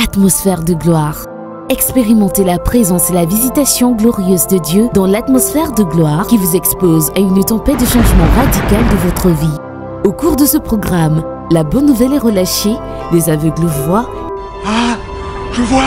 Atmosphère de gloire. Expérimentez la présence et la visitation glorieuse de Dieu dans l'atmosphère de gloire qui vous expose à une tempête de changement radical de votre vie. Au cours de ce programme, la bonne nouvelle est relâchée, les aveugles voient. Ah, je vois.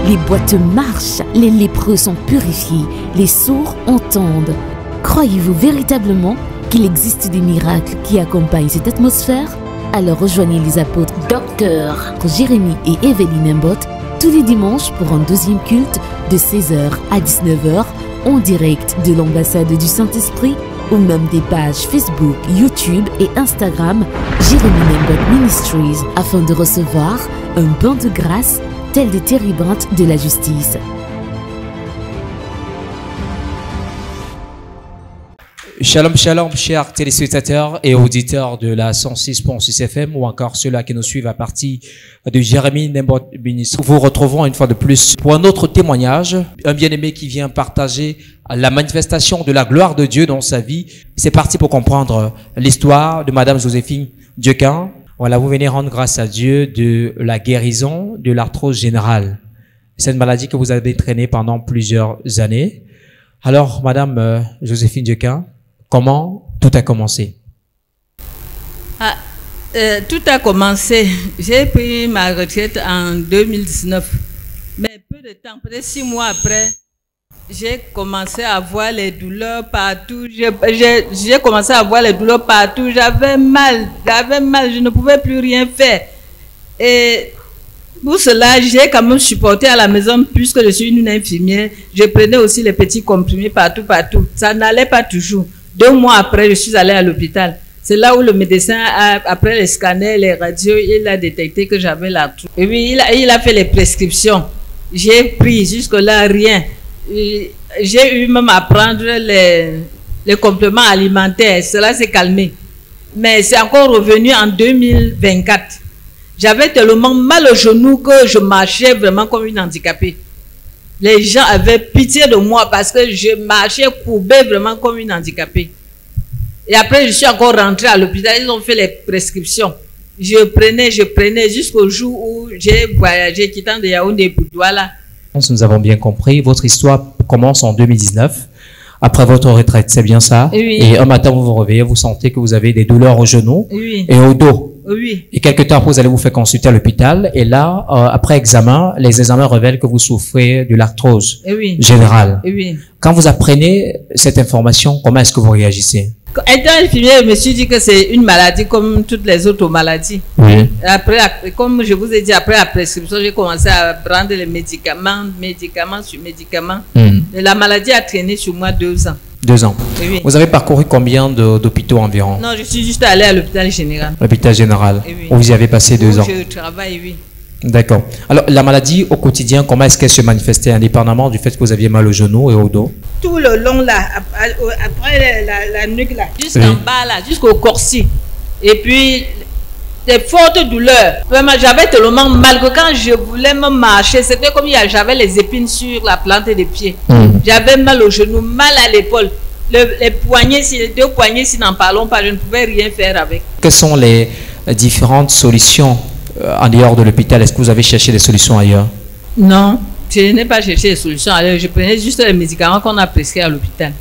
Les boiteux marchent, les lépreux sont purifiés, les sourds entendent. Croyez-vous véritablement qu'il existe des miracles qui accompagnent cette atmosphère? Alors rejoignez les apôtres Dr Jérémie et Evelyne Mbot tous les dimanches pour un deuxième culte de 16h à 19h en direct de l'ambassade du Saint-Esprit ou même des pages Facebook, YouTube et Instagram Jérémie Mbot Ministries afin de recevoir un bain de grâce tel des térébintes de la justice. Shalom, shalom, chers téléspectateurs et auditeurs de la 106.6 FM ou encore ceux-là qui nous suivent à partir de Jérémie Mbot Ministries. Vous retrouvons une fois de plus pour un autre témoignage, un bien-aimé qui vient partager la manifestation de la gloire de Dieu dans sa vie. C'est parti pour comprendre l'histoire de Madame Joséphine Diequin. Voilà, vous venez rendre grâce à Dieu de la guérison de l'arthrose générale. C'est une maladie que vous avez traînée pendant plusieurs années. Alors, Madame Joséphine Diequin, comment tout a commencé? Tout a commencé. J'ai pris ma retraite en 2019. Mais peu de temps, peut-être 6 mois après, j'ai commencé à avoir les douleurs partout. J'ai commencé à avoir les douleurs partout. J'avais mal, je ne pouvais plus rien faire. Et pour cela, j'ai quand même supporté à la maison, puisque je suis une infirmière. Je prenais aussi les petits comprimés partout. Ça n'allait pas toujours. 2 mois après, je suis allée à l'hôpital. C'est là où le médecin, après les scanners, les radios, il a détecté que j'avais l'arthrose. Et oui, il a fait les prescriptions. J'ai pris jusque-là rien. J'ai eu même à prendre les compléments alimentaires. Cela s'est calmé. Mais c'est encore revenu en 2024. J'avais tellement mal au genou que je marchais vraiment comme une handicapée. Les gens avaient pitié de moi parce que je marchais courbée vraiment comme une handicapée. Et après, je suis encore rentrée à l'hôpital. Ils ont fait les prescriptions. Je prenais jusqu'au jour où j'ai voyagé, quittant de Yaoundé pour Douala. Nous avons bien compris. Votre histoire commence en 2019, après votre retraite, c'est bien ça? Oui. Et un matin, vous vous réveillez, vous sentez que vous avez des douleurs au genou Oui. et au dos. Oui. Et quelque temps après, vous allez vous faire consulter à l'hôpital. Et là, après examen, les examens révèlent que vous souffrez de l'arthrose générale. Oui. Quand vous apprenez cette information, comment est-ce que vous réagissez? Étant infirmière, je me suis dit que c'est une maladie comme toutes les autres maladies. Oui. Après, comme je vous ai dit, après la prescription, j'ai commencé à prendre les médicaments sur médicaments. Et la maladie a traîné sur moi 2 ans. 2 ans. Oui. Vous avez parcouru combien d'hôpitaux environ? Non, je suis juste allée à l'hôpital général. L'hôpital général, Oui. où vous y avez passé 2 ans. Je travaille, oui. D'accord. Alors, la maladie au quotidien, comment est-ce qu'elle se manifestait indépendamment du fait que vous aviez mal au genou et au dos? Tout le long là, après la nuque là, jusqu'en bas là, jusqu'au corset. Et puis, des fortes douleurs. Vraiment, j'avais tellement mal que quand je voulais me marcher, c'était comme j'avais les épines sur la plante des pieds. J'avais mal au genou, mal à l'épaule. Les poignets, les 2 poignets, si n'en parlons pas, je ne pouvais rien faire avec. Quelles sont les différentes solutions en dehors de l'hôpital? Est-ce que vous avez cherché des solutions ailleurs? Non, je n'ai pas cherché des solutions ailleurs. Je prenais juste les médicaments qu'on a prescrits à l'hôpital.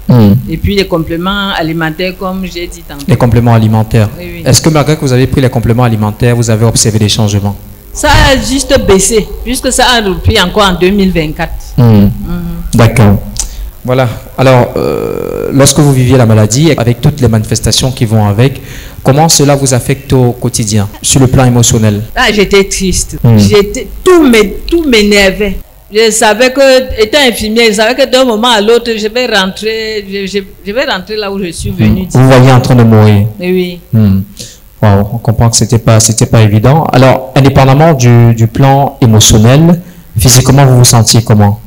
Et puis les compléments alimentaires, comme j'ai dit tantôt. Les compléments alimentaires. Oui. Est-ce que malgré que vous avez pris les compléments alimentaires, vous avez observé des changements? Ça a juste baissé, puisque ça a repris encore en 2024. D'accord. Voilà. Alors, lorsque vous viviez la maladie, avec toutes les manifestations qui vont avec, comment cela vous affecte au quotidien, sur le plan émotionnel? Ah, j'étais triste. Tout m'énervait. Je savais que, étant infirmière, je savais que d'un moment à l'autre, je vais rentrer là où je suis venue. Vous voyez en train de mourir? Oui. Wow, on comprend que c'était pas évident. Alors, indépendamment du plan émotionnel, physiquement, vous vous sentiez comment?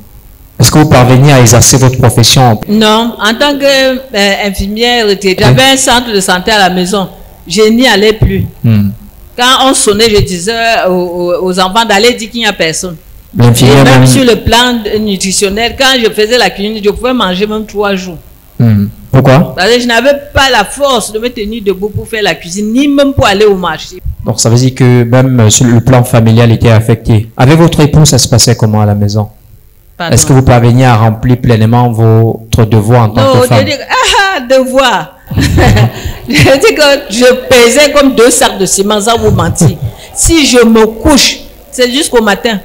Est-ce que vous parveniez à exercer votre profession? Non, en tant qu'infirmière, j'avais un centre de santé à la maison. Je n'y allais plus. Quand on sonnait, je disais aux enfants d'aller dire qu'il n'y a personne. Et même sur le plan nutritionnel, quand je faisais la cuisine, je pouvais manger même 3 jours. Pourquoi? Parce que je n'avais pas la force de me tenir debout pour faire la cuisine, ni même pour aller au marché. Donc ça veut dire que même sur le plan familial était affecté. Avec votre époux, ça se passait comment à la maison? Est-ce que vous parveniez à remplir pleinement votre devoir en tant que femme? Non, devoir. Je dis que je pesais comme 2 sacs de ciment, sans vous mentir. Si je me couche, c'est jusqu'au matin.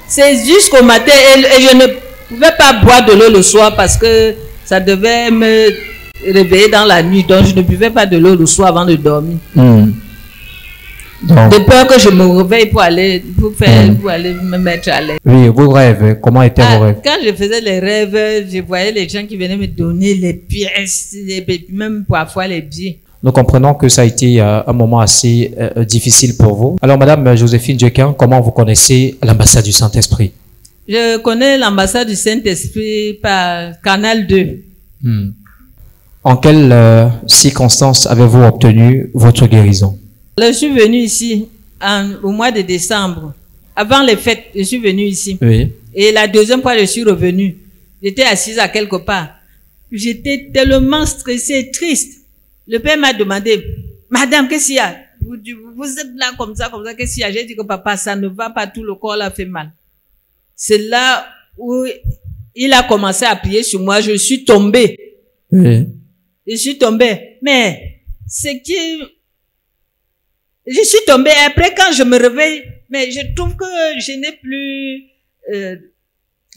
C'est jusqu'au matin et je ne pouvais pas boire de l'eau le soir parce que ça devait me réveiller dans la nuit. Donc je ne buvais pas de l'eau le soir avant de dormir. Donc, de peur que je me réveille pour aller, pour aller me mettre à l'aise. Oui, vos rêves, comment étaient vos rêves? Quand je faisais les rêves, je voyais les gens qui venaient me donner les pièces, même parfois les billets. Nous comprenons que ça a été un moment assez difficile pour vous. Alors, Madame Joséphine Djekan, comment vous connaissez l'ambassade du Saint-Esprit? Je connais l'ambassade du Saint-Esprit par Canal 2. En quelles circonstances avez-vous obtenu votre guérison? Je suis venue ici au mois de décembre. Avant les fêtes, je suis venue ici. Oui. Et la deuxième fois, je suis revenue. J'étais assise à quelque part. J'étais tellement stressée, triste. Le père m'a demandé, Madame, qu'est-ce qu'il y a? Vous êtes là comme ça, qu'est-ce qu'il y a? J'ai dit que papa, ça ne va pas, tout le corps là fait mal. C'est là où il a commencé à prier sur moi. Je suis tombée. Oui. Je suis tombée. Mais c'est qui... Je suis tombée. Après, quand je me réveille, mais je trouve que je n'ai plus...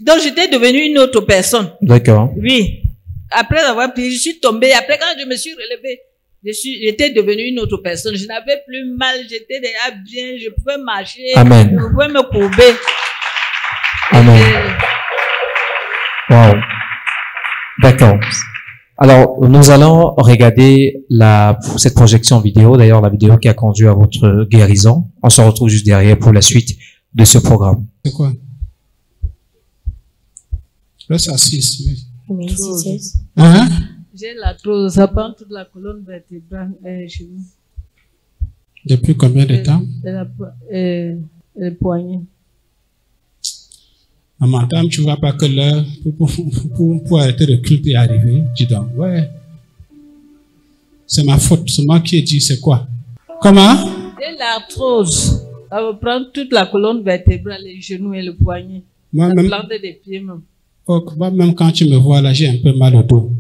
donc, j'étais devenue une autre personne. D'accord. Oui. Après avoir prié, je suis tombée. Après, quand je me suis relevée, j'étais devenue une autre personne. Je n'avais plus mal. J'étais déjà bien. Je pouvais marcher. Amen. Je pouvais me courber. Amen. Wow. D'accord. Alors, nous allons regarder cette projection vidéo, d'ailleurs la vidéo qui a conduit à votre guérison. On se retrouve juste derrière pour la suite de ce programme. C'est quoi? Là, c'est 6. Oui. Hein? J'ai l'arthrose, ça prend toute la colonne vertébrale chez nous. Depuis combien de temps? Le poignet. Madame, tu ne vois pas que l'heure pour arrêter le culte est arrivé? Dis donc, ouais. C'est ma faute, c'est moi qui ai dit, c'est quoi? Comment? J'ai l'arthrose. Ça va prendre toute la colonne vertébrale, les genoux et le poignet. La plante des pieds même. Oh, même quand tu me vois là, j'ai un peu mal au dos.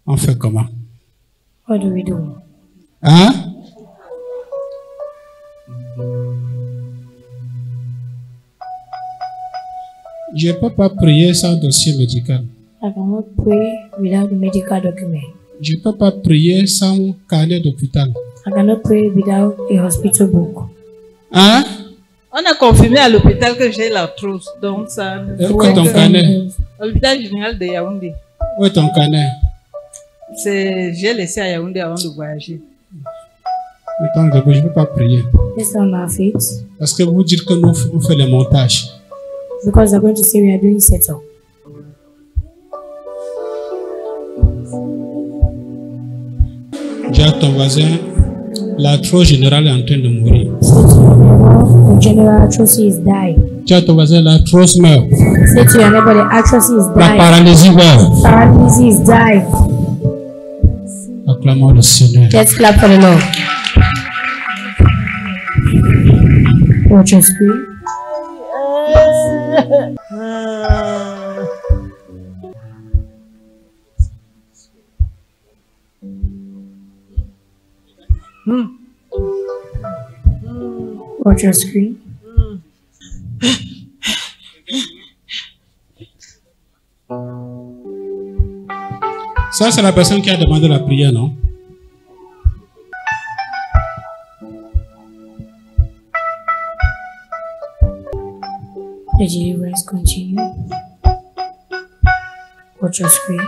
On fait comment? What do we do? Hein? Je ne peux pas prier sans dossier médical. I cannot pray without the medical document. Je ne peux pas prier sans carnet d'hôpital. I cannot pray without a hospital book. Hein? On a confirmé à l'hôpital que j'ai l'arthrose. Donc ça... Où est ton carnet? À l'hôpital général de Yaoundé. Où est ton carnet? J'ai laissé à Yaoundé avant de voyager. Attends, je ne peux pas prier. Yes, on my feet. Parce que vous dites que nous on fait le montage. Because they're going to say we are doing setup. Dis à ton voisin, l'arthrose générale est en train de mourir. The general arthrosis is dying. Dis à ton voisin, l'arthrose meurt. Say to your neighbor, the arthrosis is La dying. paralysie meurt. Paralysis is dying. Acclamons le Seigneur. Let's clap for the Lord. Watch your screen. Watch your screen. Ça, c'est la personne qui a demandé la prière, non? The deliverance continue. Watch your screen.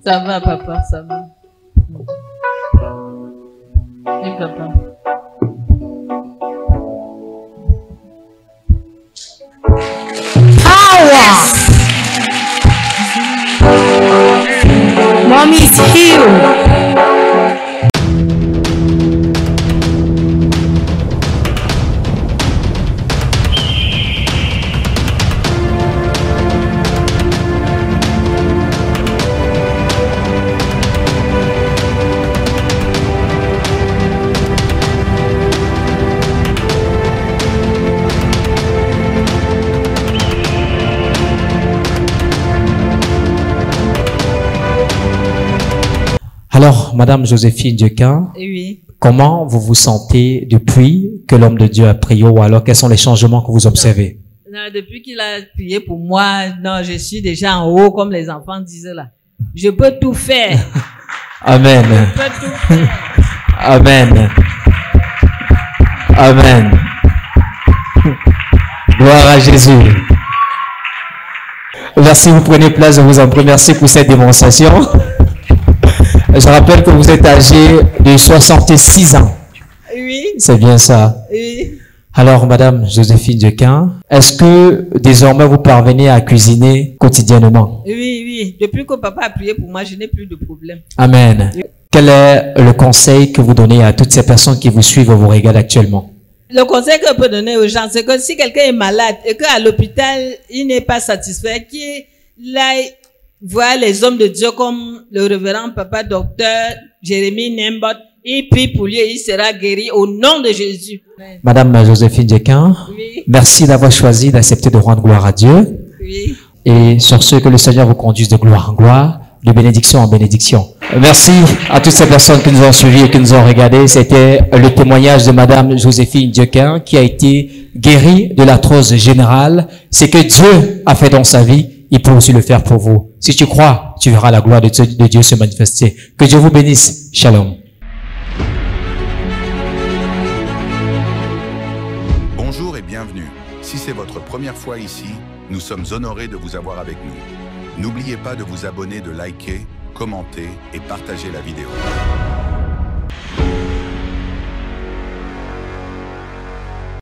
Ça va, papa, ça va. Oui, papa. Mommy is healed. Alors, Madame Joséphine Diequin, Oui. comment vous vous sentez depuis que l'homme de Dieu a prié, ou alors quels sont les changements que vous observez? Non, depuis qu'il a prié pour moi, non, je suis déjà en haut, comme les enfants disent là. Je peux tout faire. Amen. Je peux tout faire. Amen. Amen. Gloire à Jésus. Merci, vous prenez place, je vous en prie. Merci pour cette démonstration. Je rappelle que vous êtes âgé de 66 ans. Oui. C'est bien ça. Oui. Alors, Madame Joséphine Diequin, est-ce que désormais vous parvenez à cuisiner quotidiennement? Oui, oui. Depuis que papa a prié pour moi, je n'ai plus de problème. Amen. Quel est le conseil que vous donnez à toutes ces personnes qui vous suivent et vous regardent actuellement? Le conseil que je peux donner aux gens, c'est que si quelqu'un est malade et qu'à l'hôpital, il n'est pas satisfait, qu'il aille voir les hommes de Dieu comme le révérend papa docteur Jérémie Nembot, il prie pour lui et il sera guéri au nom de Jésus. Madame Joséphine Diequin, Oui. merci d'avoir choisi d'accepter de rendre gloire à Dieu. Oui. Et sur ce, que le Seigneur vous conduise de gloire en gloire, de bénédiction en bénédiction. Merci à toutes ces personnes qui nous ont suivis et qui nous ont regardés. C'était le témoignage de Madame Joséphine Diequin qui a été guérie de l'arthrose générale. C'est que Dieu a fait dans sa vie, il peut aussi le faire pour vous. Si tu crois, tu verras la gloire de Dieu se manifester. Que Dieu vous bénisse. Shalom. Bonjour et bienvenue. Si c'est votre première fois ici, nous sommes honorés de vous avoir avec nous. N'oubliez pas de vous abonner, de liker, commenter et partager la vidéo.